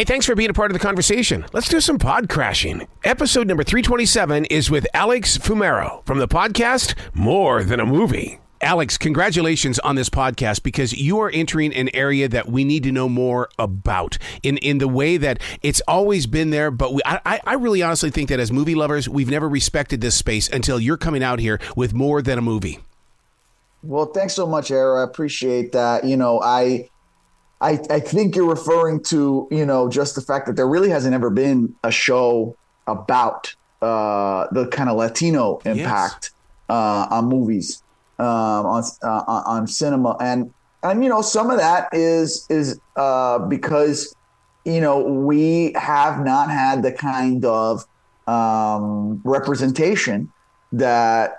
Hey, thanks for being a part of the conversation. Let's do some pod crashing. Episode number 327 is with Alex Fumero from the podcast More Than a Movie. Alex, congratulations on this podcast because you are entering an area that we need to know more about in the way that it's always been there. But I really honestly think that as movie lovers, we've never respected this space until you're coming out here with More Than a Movie. Well, thanks so much, Era. I appreciate that. I think you're referring to, just the fact that there really hasn't ever been a show about the kind of Latino impact on movies, on cinema. And some of that is because, we have not had the kind of representation that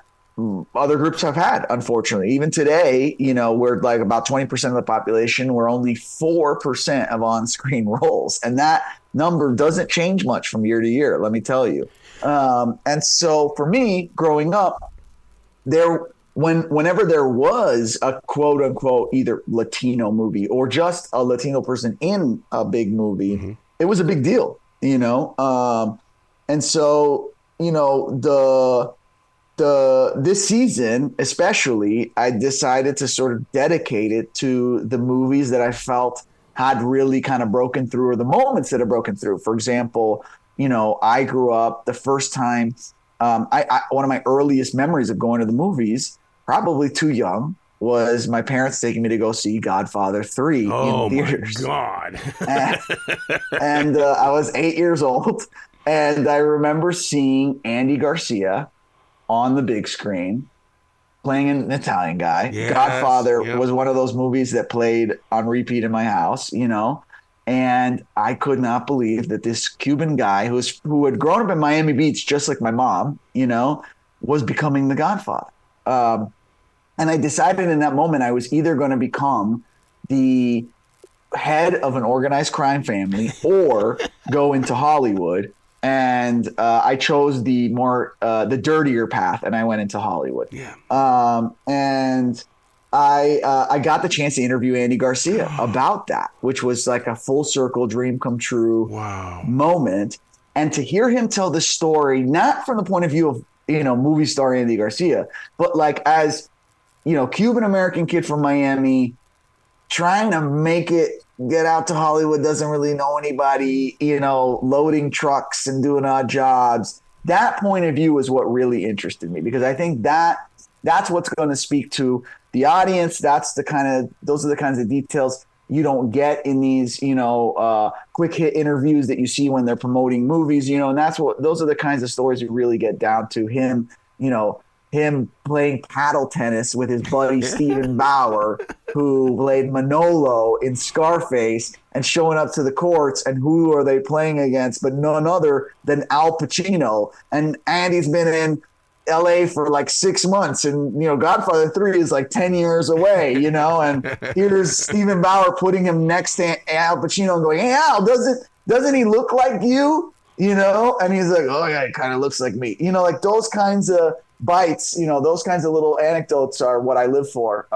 other groups have had, unfortunately. Even today, we're like about 20% of the population. We're only 4% of on-screen roles. And that number doesn't change much from year to year, let me tell you. And so for me, growing up, whenever there was a quote unquote either Latino movie or just a Latino person in a big movie, it was a big deal, and so, this season, especially, I decided to sort of dedicate it to the movies that I felt had really kind of broken through, or the moments that have broken through. For example, I grew up the first time, one of my earliest memories of going to the movies, probably too young, was my parents taking me to go see Godfather 3 in theaters. Oh, my God. and I was 8 years old, and I remember seeing Andy Garcia on the big screen, playing an Italian guy. Yes, Godfather was one of those movies that played on repeat in my house, and I could not believe that this Cuban guy who had grown up in Miami Beach, just like my mom, was becoming the Godfather. And I decided in that moment I was either going to become the head of an organized crime family or go into Hollywood. And I chose the dirtier path, and I went into Hollywood. Yeah. And I got the chance to interview Andy Garcia about that, which was like a full circle dream come true moment. And to hear him tell the story, not from the point of view of, movie star Andy Garcia, but like as, Cuban American kid from Miami, trying to make it, get out to Hollywood, doesn't really know anybody, loading trucks and doing odd jobs. That point of view is what really interested me, because I think that's what's going to speak to the audience. Those are the kinds of details you don't get in these, quick hit interviews that you see when they're promoting movies, and those are the kinds of stories you really get down to. Him playing paddle tennis with his buddy Steven Bauer, who played Manolo in Scarface, and showing up to the courts, and who are they playing against but none other than Al Pacino. And Andy's been in LA for like 6 months, and Godfather 3 is like 10 years away, and here's Steven Bauer putting him next to Al Pacino and going, "Hey Al, doesn't he look like you?" And he's like, "Oh yeah, he kind of looks like me." Like those kinds of bites, those kinds of little anecdotes are what I live for.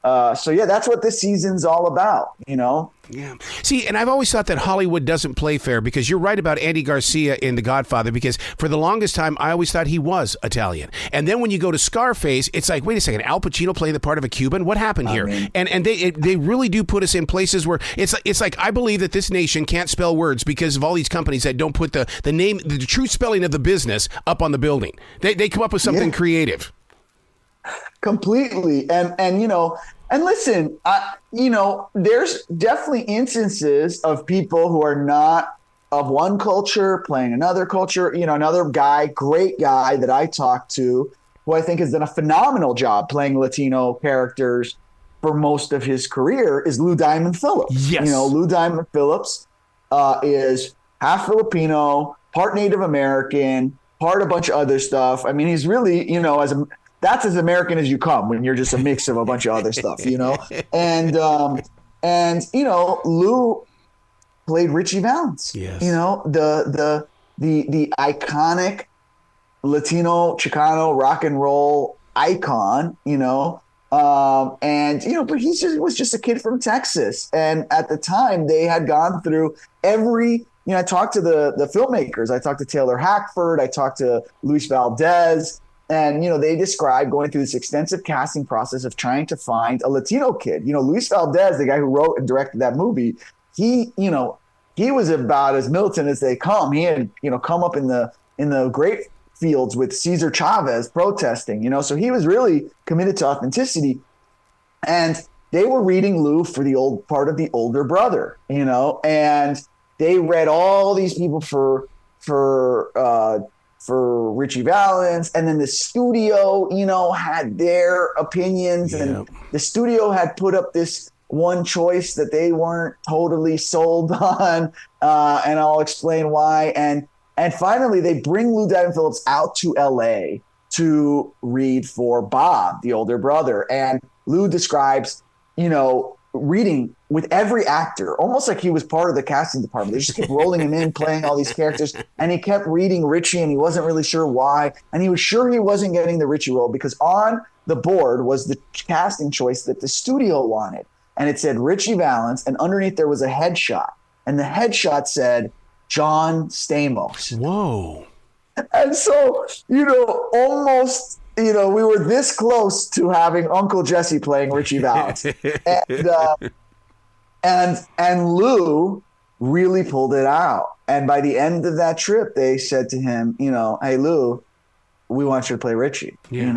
So that's what this season's all about, Yeah. See, and I've always thought that Hollywood doesn't play fair, because you're right about Andy Garcia in The Godfather, because for the longest time, I always thought he was Italian. And then when you go to Scarface, it's like, wait a second, Al Pacino playing the part of a Cuban? What happened here? And they really do put us in places where it's like, I believe that this nation can't spell words because of all these companies that don't put the name, the true spelling of the business up on the building. They come up with something creative. Completely. And listen, there's definitely instances of people who are not of one culture playing another culture. Another great guy that I talked to, who I think has done a phenomenal job playing Latino characters for most of his career, is Lou Diamond Phillips. Yes. Lou Diamond Phillips is half Filipino, part Native American, part a bunch of other stuff. I mean, he's really, that's as American as you come when you're just a mix of a bunch of other stuff, And Lou played Richie Valens. Yes. The iconic Latino Chicano rock and roll icon, And but was just a kid from Texas, and at the time they had gone through every. I talked to the filmmakers. I talked to Taylor Hackford. I talked to Luis Valdez, and they described going through this extensive casting process of trying to find a Latino kid. Luis Valdez, the guy who wrote and directed that movie, he was about as militant as they come. He had come up in the great fields with Cesar Chavez protesting, so he was really committed to authenticity. And they were reading Lou for the old part of the older brother, and they read all these people for Richie Valens, and then the studio, had their opinions, and the studio had put up this one choice that they weren't totally sold on, and I'll explain why. And finally, they bring Lou Diamond Phillips out to L.A. to read for Bob, the older brother. And Lou describes, reading with every actor, almost like he was part of the casting department. They just kept rolling him in, playing all these characters. And he kept reading Richie, and he wasn't really sure why. And he was sure he wasn't getting the Richie role because on the board was the casting choice that the studio wanted. And it said Richie Valens, and underneath there was a headshot. And the headshot said, John Stamos. Whoa. And so, almost, we were this close to having Uncle Jesse playing Richie Valens. And Lou really pulled it out. And by the end of that trip, they said to him, hey, Lou, we want you to play Richie, and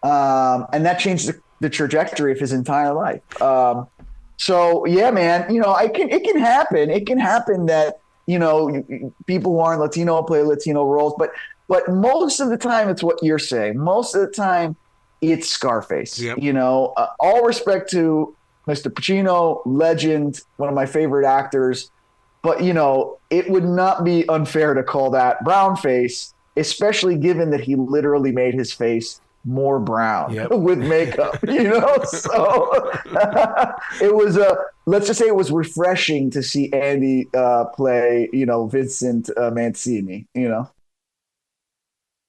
that changed the trajectory of his entire life. So, yeah, man, it can happen. It can happen that, people who aren't Latino play Latino roles, but most of the time it's what you're saying. Most of the time it's Scarface. Yep. All respect to Mr. Pacino, legend, one of my favorite actors, but it would not be unfair to call that brown face, especially given that he literally made his face more brown with makeup, so it was let's just say it was refreshing to see Andy play, Vincent Mancini,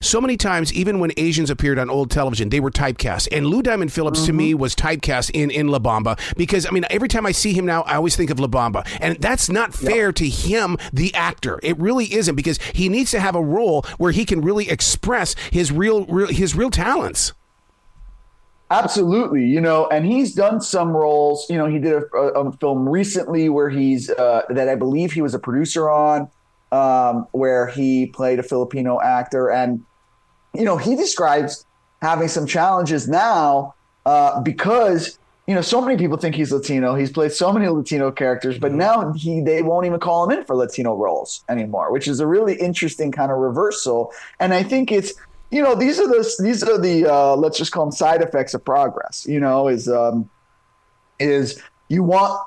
So many times, even when Asians appeared on old television, they were typecast. And Lou Diamond Phillips, to me, was typecast in La Bamba because, every time I see him now, I always think of La Bamba. And that's not fair to him, the actor. It really isn't, because he needs to have a role where he can really express his real talents. Absolutely, and he's done some roles. He did a film recently where he's that I believe he was a producer on, where he played a Filipino actor. And, he describes having some challenges now because, so many people think he's Latino. He's played so many Latino characters, but now they won't even call him in for Latino roles anymore, which is a really interesting kind of reversal. And I think it's, these are the let's just call them side effects of progress, is you want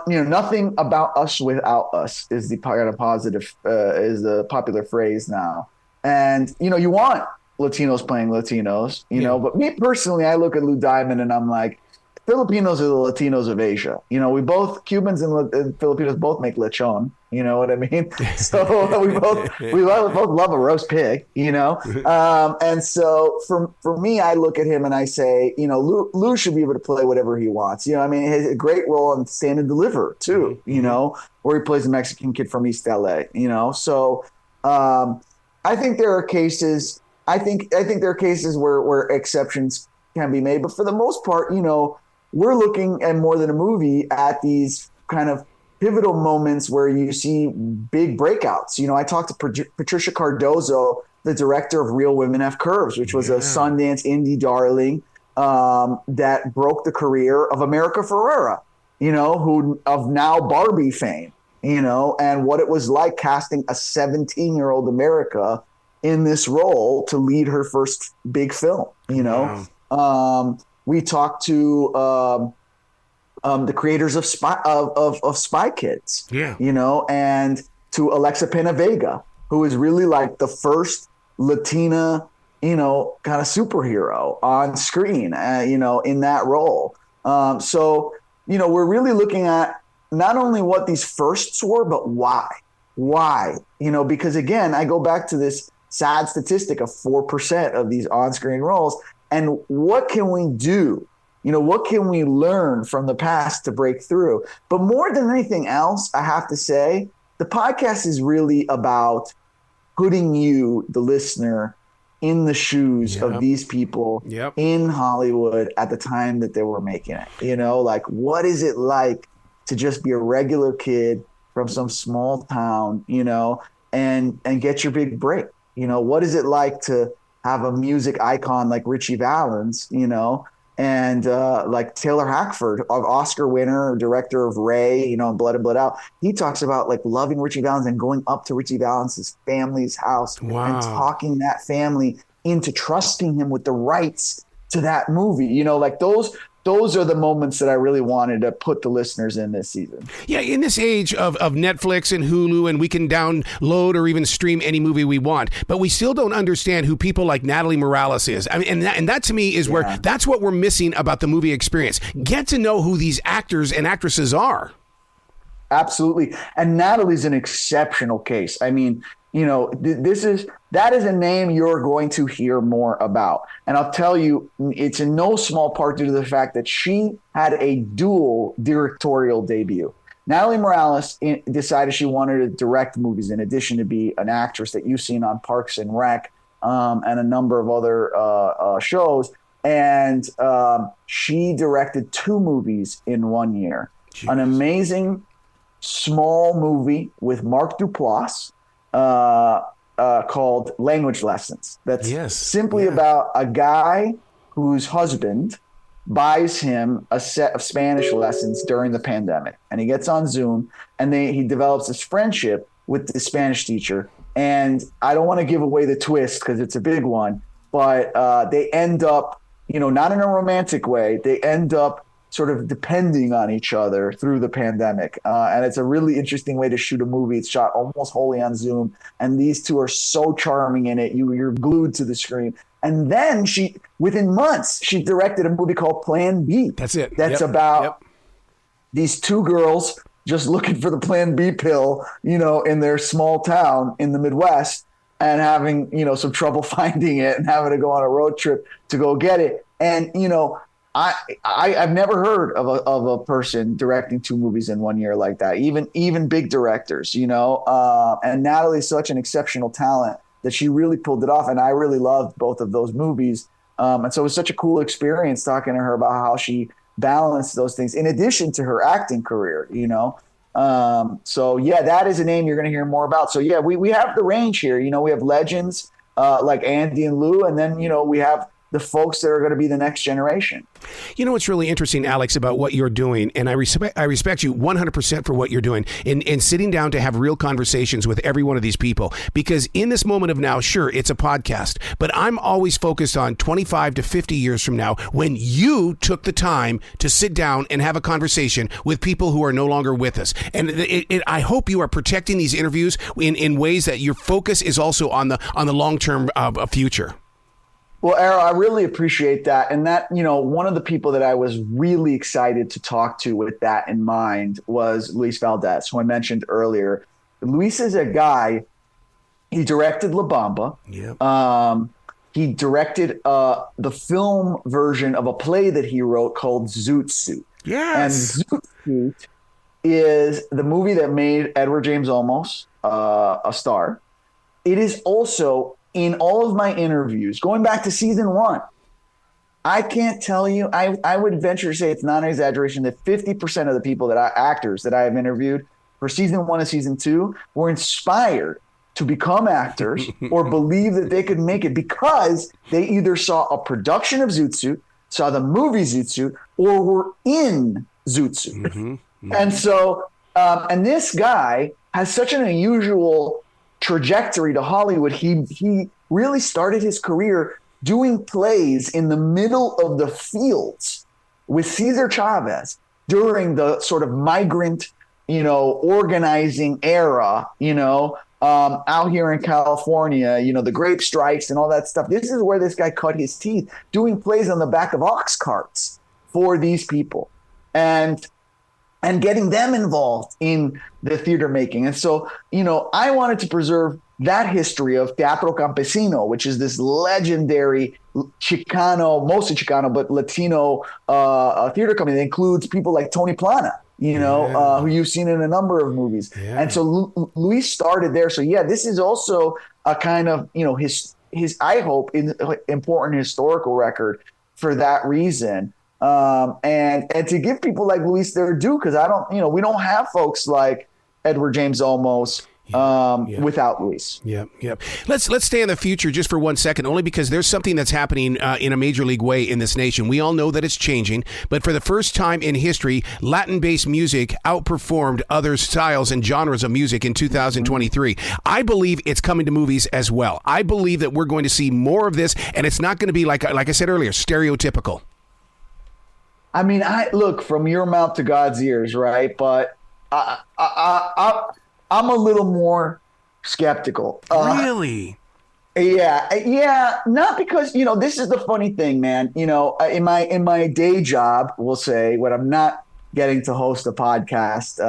nothing about us without us is the kind of positive is the popular phrase now. And, you want Latinos playing Latinos, but me personally, I look at Lou Diamond and I'm like, Filipinos are the Latinos of Asia. We both, Cubans and Filipinos both make lechon. You know what I mean? So we both love a roast pig, And so for me, I look at him and I say, Lou should be able to play whatever he wants. He has a great role in Stand and Deliver too, where he plays a Mexican kid from East LA, So I think there are cases. I think there are cases where exceptions can be made, but for the most part, we're looking at more than a movie at these kind of pivotal moments where you see big breakouts. I talked to Patricia Cardozo, the director of Real Women Have Curves, which was a Sundance indie darling that broke the career of America Ferrera, who of now Barbie fame, and what it was like casting a 17-year-old America in this role to lead her first big film, we talked to the creators of Spy Kids, and to Alexa Pena Vega, who is really like the first Latina, kind of superhero on screen, in that role. So, we're really looking at not only what these firsts were, but why, because again, I go back to this sad statistic of 4% of these on-screen roles. and what can we do? You know, what can we learn from the past to break through? But more than anything else, I have to say, the podcast is really about putting you, the listener, in the shoes of these people in Hollywood at the time that they were making it. You know, like, what is it like to just be a regular kid from some small town, you know, and get your big break? You know, what is it like to have a music icon like Richie Valens, you know, and like Taylor Hackford, of Oscar winner, director of Ray, you know, Blood and Blood Out. He talks about like loving Richie Valens and going up to Richie Valens' family's house and talking that family into trusting him with the rights to that movie. You know, like those are the moments that I really wanted to put the listeners in this season. Yeah, in this age of Netflix and Hulu, and we can download or even stream any movie we want, but we still don't understand who people like Natalie Morales is. I mean, and that to me is where that's what we're missing about the movie experience. Get to know who these actors and actresses are. Absolutely. And Natalie's an exceptional case. I mean, you know, that is a name you're going to hear more about. And I'll tell you, it's in no small part due to the fact that she had a dual directorial debut. Natalie Morales decided she wanted to direct movies in addition to be an actress that you've seen on Parks and Rec and a number of other shows. And she directed 2 movies in 1 year. Jeez. An amazing small movie with Mark Duplass, called Language Lessons. That's simply about a guy whose husband buys him a set of Spanish lessons during the pandemic. And he gets on Zoom and he develops this friendship with the Spanish teacher. And I don't want to give away the twist because it's a big one, but they end up, you know, not in a romantic way. They end up sort of depending on each other through the pandemic. And it's a really interesting way to shoot a movie. It's shot almost wholly on Zoom. And these two are so charming in it. You're glued to the screen. And then within months, she directed a movie called Plan B. That's it. That's about these 2 girls just looking for the Plan B pill, you know, in their small town in the Midwest and having, you know, some trouble finding it and having to go on a road trip to go get it. And, you know, I've never heard of a person directing 2 movies in 1 year like that, even big directors, you know, and Natalie's such an exceptional talent that she really pulled it off. And I really loved both of those movies. And so it was such a cool experience talking to her about how she balanced those things in addition to her acting career, you know. So, yeah, that is a name you're going to hear more about. So, yeah, we have the range here. You know, we have legends like Andy and Lou, and then, you know, we have the folks that are going to be the next generation. You know what's really interesting, Alex, about what you're doing, and I respect you 100% for what you're doing in sitting down to have real conversations with every one of these people, because in this moment of now, sure, it's a podcast, but I'm always focused on 25 to 50 years from now when you took the time to sit down and have a conversation with people who are no longer with us. And I hope you are protecting these interviews in ways that your focus is also on the long-term future. Well, Arrow, I really appreciate that. And that, you know, one of the people that I was really excited to talk to with that in mind was Luis Valdez, who I mentioned earlier. Luis is a guy, he directed La Bamba. Yep. He directed the film version of a play that he wrote called Zoot Suit. Yes. And Zoot Suit is the movie that made Edward James Olmos a star. It is also, in all of my interviews, going back to season 1, I can't tell you, I would venture to say it's not an exaggeration that 50% of the people actors that I have interviewed for season 1 and season 2 were inspired to become actors or believe that they could make it because they either saw a production of Zoot Suit, saw the movie Zoot Suit, or were in Zoot Suit. Mm-hmm. Mm-hmm. And so, and this guy has such an unusual trajectory to Hollywood. He really started his career doing plays in the middle of the fields with Cesar Chavez during the sort of migrant, you know, organizing era, you know, out here in California, you know, the grape strikes and all that stuff. This is where this guy cut his teeth, doing plays on the back of ox carts for these people and getting them involved in the theater making. And so, I wanted to preserve that history of Teatro Campesino, which is this legendary Chicano, mostly Chicano, but Latino theater company that includes people like Tony Plana, who you've seen in a number of movies. Yeah. And so Luis started there. So yeah, this is also a kind of, his I hope important historical record for that reason. And to give people like Luis their due, because we don't have folks like Edward James Olmos without Luis. Yeah. Let's stay in the future just for 1 second, only because there's something that's happening in a major league way in this nation. We all know that it's changing, but for the first time in history, Latin-based music outperformed other styles and genres of music in 2023. I believe it's coming to movies as well. I believe that we're going to see more of this, and it's not going to be like I said earlier, stereotypical. I mean, I look from your mouth to God's ears, right? But I'm a little more skeptical. Really? Yeah. Not because, this is the funny thing, man. In my day job, we'll say, when I'm not getting to host a podcast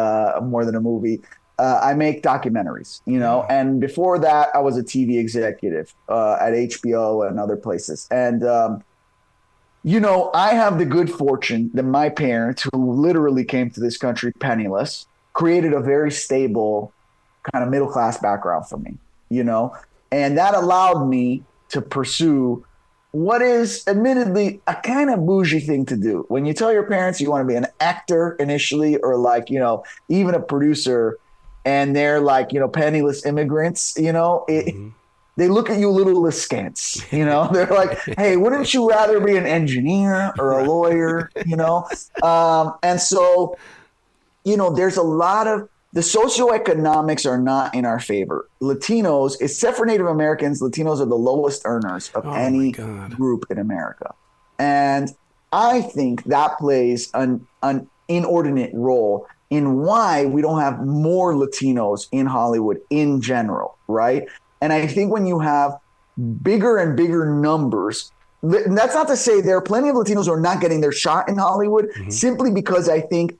more than a movie, I make documentaries, and before that, I was a TV executive at HBO and other places. And, I have the good fortune that my parents, who literally came to this country penniless, created a very stable kind of middle-class background for me, and that allowed me to pursue what is admittedly a kind of bougie thing to do. When you tell your parents you want to be an actor initially, or even a producer, and they're penniless immigrants, they look at you a little askance, they're like, hey, wouldn't you rather be an engineer or a lawyer, and so, there's a lot of the socioeconomics are not in our favor. Latinos, except for Native Americans, Latinos are the lowest earners of any group in America. And I think that plays an inordinate role in why we don't have more Latinos in Hollywood in general, right? And I think when you have bigger and bigger numbers, that's not to say there are plenty of Latinos who are not getting their shot in Hollywood, simply because I think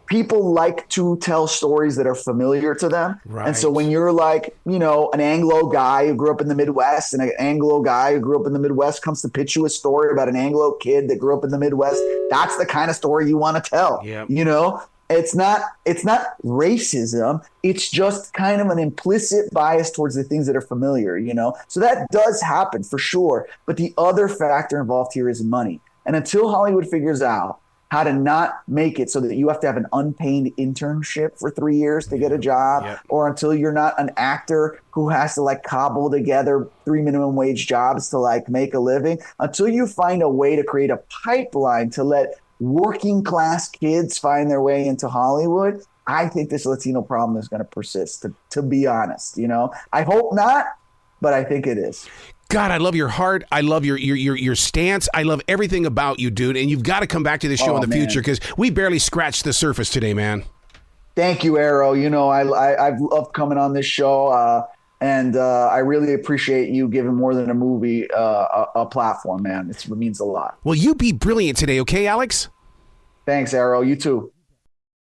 people like to tell stories that are familiar to them. Right. And so when you're an Anglo guy who grew up in the Midwest, and an Anglo guy who grew up in the Midwest comes to pitch you a story about an Anglo kid that grew up in the Midwest, that's the kind of story you want to tell. Yep. It's not racism. It's just kind of an implicit bias towards the things that are familiar, So that does happen for sure. But the other factor involved here is money. And until Hollywood figures out how to not make it so that you have to have an unpaid internship for 3 years to get a job, or until you're not an actor who has to cobble together 3 minimum wage jobs to make a living, until you find a way to create a pipeline to let working class kids find their way into Hollywood, I think this Latino problem is going to persist, to be honest. I hope not, but I think it is. God, I love your heart. I love your stance. I love everything about you, dude. And you've got to come back to this show in the future, because we barely scratched the surface today, man. Thank you, Arrow. I've loved coming on this show, and I really appreciate you giving More Than a Movie a platform, man. It means a lot. Well, you be brilliant today, okay, Alex? Thanks, Arrow. You too.